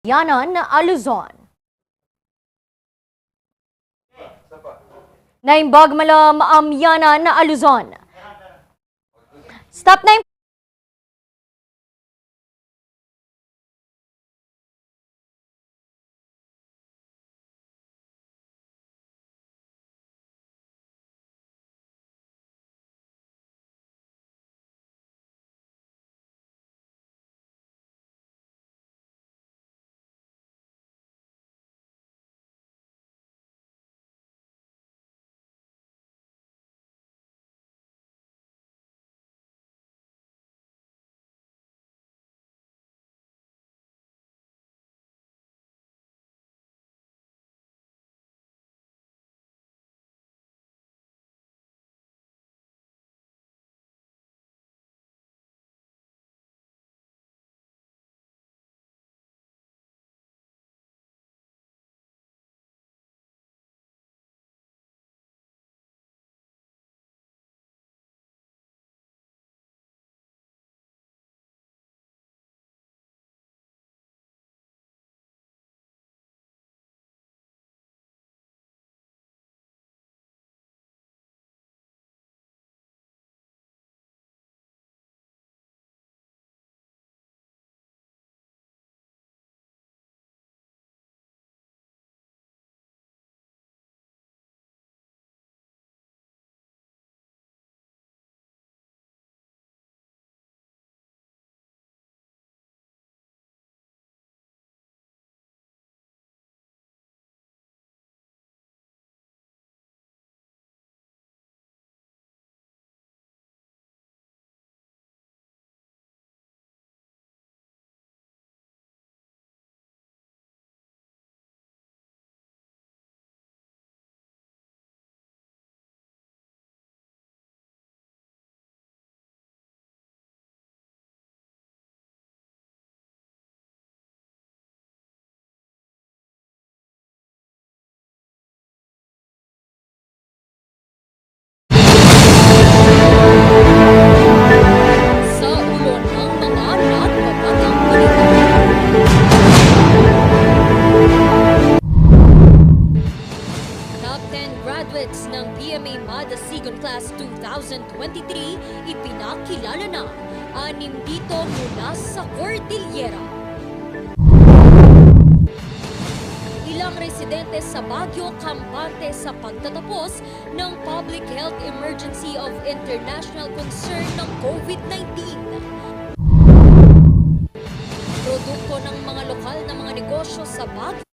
Yanan, Luzon. Naimbag malam Yanan, Luzon. Stop na graduates ng PMA MADA Sigon Class 2023 ipinakilala na 6 dito mula sa Cordillera. Ilang residente sa Baguio kampante sa pagtatapos ng Public Health Emergency of International Concern ng COVID-19. Produkto ng mga lokal na mga negosyo sa Baguio